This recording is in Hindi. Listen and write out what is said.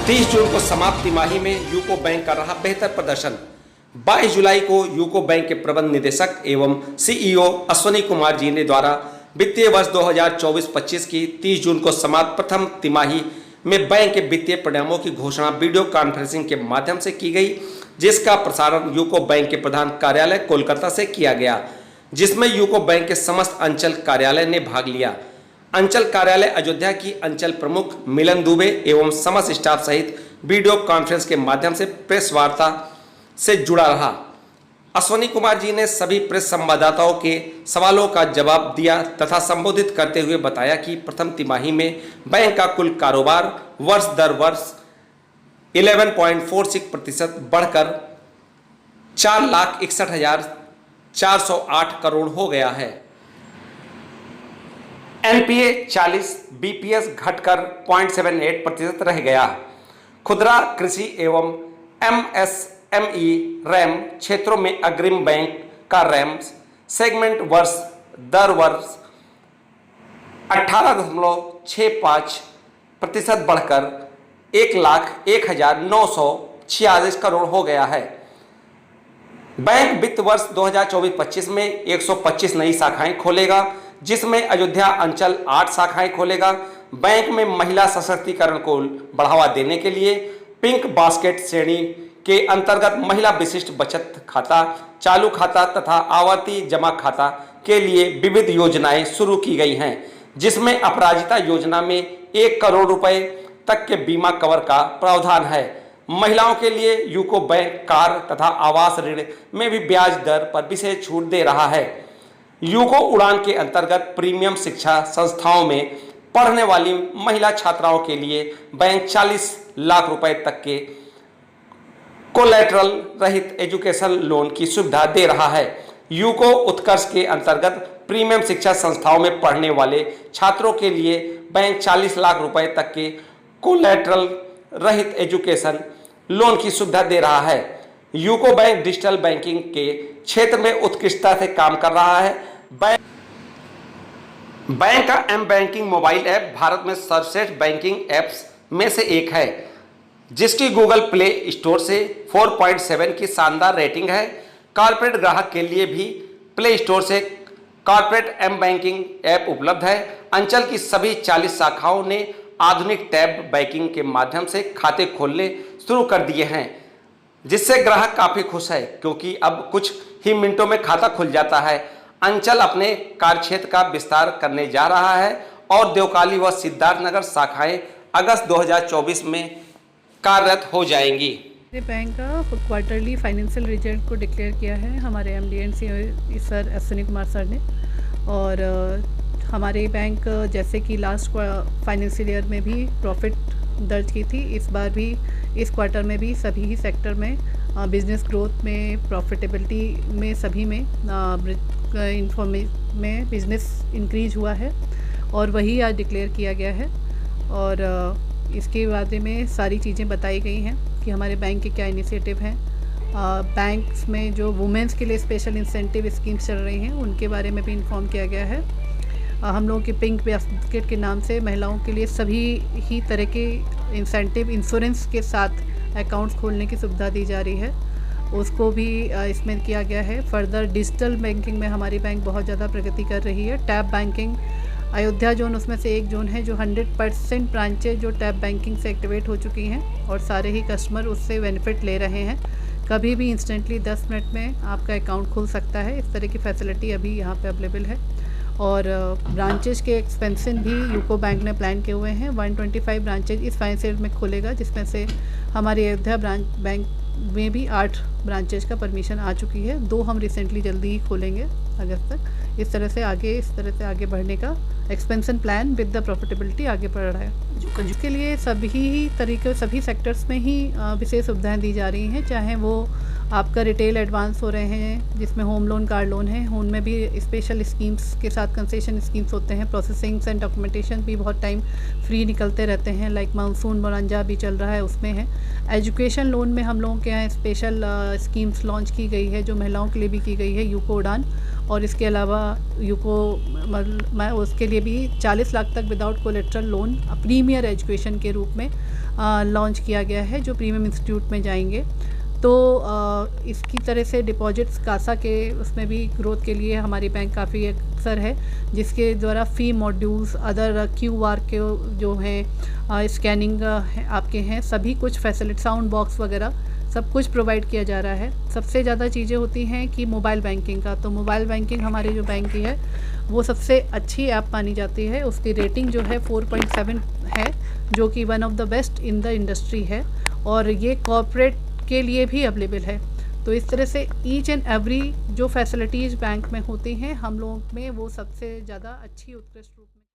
30 जून को समाप्त तिमाही में यूको बैंक कर रहा बेहतर प्रदर्शन। 22 जुलाई को यूको बैंक के प्रबंध निदेशक एवं सीईओ अश्वनी कुमार जी ने द्वारा वित्तीय वर्ष 2024-25 की 30 जून को समाप्त प्रथम तिमाही में बैंक के वित्तीय परिणामों की घोषणा वीडियो कॉन्फ्रेंसिंग के माध्यम से की गई, जिसका प्रसारण यूको बैंक के प्रधान कार्यालय कोलकाता से किया गया, जिसमें यूको बैंक के समस्त अंचल कार्यालय ने भाग लिया। अंचल कार्यालय अयोध्या की अंचल प्रमुख मिलन दुबे एवं समस्त स्टाफ सहित वीडियो कॉन्फ्रेंस के माध्यम से प्रेस वार्ता से जुड़ा रहा। अश्वनी कुमार जी ने सभी प्रेस संवाददाताओं के सवालों का जवाब दिया तथा संबोधित करते हुए बताया कि प्रथम तिमाही में बैंक का कुल कारोबार वर्ष दर वर्ष 11.46% बढ़कर 4,61,408 करोड़ हो गया है। एनपीए 40 बीपीएस घटकर 0.78% रह गया। खुदरा कृषि एवं एमएसएमई रैम क्षेत्रों में अग्रिम बैंक का रैम सेगमेंट वर्ष दर वर्ष 18.65% बढ़कर 1,01,946 करोड़ हो गया है। बैंक वित्त वर्ष 2024-25 में 125 नई शाखाएं खोलेगा, जिसमें अयोध्या अंचल 8 शाखाएं खोलेगा। बैंक में महिला सशक्तिकरण को बढ़ावा देने के लिए पिंक बास्केट श्रेणी के अंतर्गत महिला विशिष्ट बचत खाता, चालू खाता तथा आवर्ती जमा खाता के लिए विविध योजनाएं शुरू की गई हैं, जिसमें अपराजिता योजना में 1 करोड़ रुपए तक के बीमा कवर का प्रावधान है। महिलाओं के लिए यूको बैंक कार तथा आवास ऋण में भी ब्याज दर पर विशेष छूट दे रहा है। यूको उड़ान के अंतर्गत प्रीमियम शिक्षा संस्थाओं में पढ़ने वाली महिला छात्राओं के लिए बैंक 40 लाख रुपए तक के कोलैटरल रहित एजुकेशन लोन की सुविधा दे रहा है। यूको उत्कर्ष के अंतर्गत प्रीमियम शिक्षा संस्थाओं में पढ़ने वाले छात्रों के लिए बैंक 40 लाख रुपए तक के कोलैटरल रहित एजुकेशन लोन की सुविधा दे रहा है। यूको बैंक डिजिटल बैंकिंग के क्षेत्र में उत्कृष्टता से काम कर रहा है। बैंक का M banking mobile app Bharat में सर्वश्रेष्ठ बैंकिंग ऐप्स में से एक है, जिसकी गूगल प्ले स्टोर से 4.7 की शानदार रेटिंग है। कॉर्पोरेट ग्राहक के लिए भी प्ले स्टोर से कॉर्पोरेट एम बैंकिंग ऐप उपलब्ध है। अंचल की सभी 40 शाखाओं ने आधुनिक टैब बैंकिंग के माध्यम से खाते खोलने शुरू कर दिए हैं, जिससे ग्राहक काफ़ी खुश है, क्योंकि अब कुछ ही मिनटों में खाता खुल जाता है। अंचल अपने कार्यक्षेत्र का विस्तार करने जा रहा है और देवकाली व सिद्धार्थनगर शाखाएं अगस्त 2024 में कार्यरत हो जाएंगी। बैंक का क्वार्टरली फाइनेंशियल रिजल्ट को डिक्लेयर किया है हमारे MD and CEO sir Ashwini Kumar sir ने। और हमारे बैंक जैसे कि लास्ट फाइनेंशियल ईयर में भी प्रॉफिट दर्ज की थी, इस बार भी इस क्वार्टर में भी सभी ही सेक्टर में बिजनेस ग्रोथ में, प्रॉफिटेबिलिटी में, सभी में में बिजनेस इंक्रीज हुआ है और वही आज डिक्लेयर किया गया है। और इसके बारे में सारी चीज़ें बताई गई हैं कि हमारे बैंक के क्या इनिशिएटिव हैं। बैंक्स में जो वुमेंस के लिए स्पेशल इंसेंटिव स्कीम्स चल रही हैं, उनके बारे में भी इन्फॉर्म किया गया है। हम लोगों के पिंक बास्केट के नाम से महिलाओं के लिए सभी ही तरह के इंसेंटिव इंश्योरेंस के साथ अकाउंट्स खोलने की सुविधा दी जा रही है, उसको भी इसमें किया गया है। फर्दर डिजिटल बैंकिंग में हमारी बैंक बहुत ज़्यादा प्रगति कर रही है। टैब बैंकिंग अयोध्या जोन उसमें से एक जोन है जो 100% ब्रांचेज जो टैब बैंकिंग से एक्टिवेट हो चुकी हैं और सारे ही कस्टमर उससे बेनिफिट ले रहे हैं। कभी भी इंस्टेंटली 10 मिनट में आपका अकाउंट खुल सकता है, इस तरह की फैसिलिटी अभी यहाँ पे अवेलेबल है। और ब्रांचेज के एक्सपेंशन भी यूको बैंक ने प्लान किए हुए हैं। 125 ब्रांचेज इस फाइनेंशियल में खुलेगा, जिसमें से हमारी अयोध्या बैंक में भी 8 ब्रांचेज का परमिशन आ चुकी है। 2 हम रिसेंटली जल्दी ही खोलेंगे अगस्त तक। इस तरह से आगे बढ़ने का expansion plan with the profitability आगे बढ़ रहा है। जिसके लिए सभी तरीके सभी सेक्टर्स में ही विशेष सुविधाएं दी जा रही हैं, चाहे वो आपका रिटेल एडवांस हो रहे हैं जिसमें होम लोन, कार लोन है, उनमें भी स्पेशल स्कीम्स के साथ कंसेशन स्कीम्स होते हैं। प्रोसेसिंग्स एंड डॉक्यूमेंटेशन भी बहुत टाइम फ्री निकलते रहते हैं, लाइक मानसून बोनंजा भी चल रहा है, उसमें है। एजुकेशन लोन में हम लोगों के यहाँ स्पेशल स्कीम्स लॉन्च की गई है जो महिलाओं के लिए भी की गई है, यूको उड़ान, और इसके अलावा यूको मैं उसके लिए भी 40 लाख तक without collateral loan premier education के रूप में लॉन्च किया गया है, जो प्रीमियम इंस्टीट्यूट में जाएंगे। तो इसकी तरह से डिपॉजिट्स कासा के उसमें भी ग्रोथ के लिए हमारी बैंक काफ़ी अक्सर है, जिसके द्वारा फ़ी मॉड्यूल्स, अदर QR के जो हैं स्कैनिंग आपके हैं, सभी कुछ फैसिलिटी, साउंड बॉक्स वगैरह सब कुछ प्रोवाइड किया जा रहा है। सबसे ज़्यादा चीज़ें होती हैं कि मोबाइल बैंकिंग का, तो मोबाइल बैंकिंग हमारी जो बैंक की है वो सबसे अच्छी ऐप मानी जाती है। उसकी रेटिंग जो है 4.7 है, जो कि one of the best in the industry है, और ये कॉर्पोरेट के लिए भी अवेलेबल है। तो इस तरह से ईच एंड एवरी जो फैसिलिटीज़ बैंक में होती हैं हम लोगों में, वो सबसे ज़्यादा अच्छी उत्कृष्ट रूप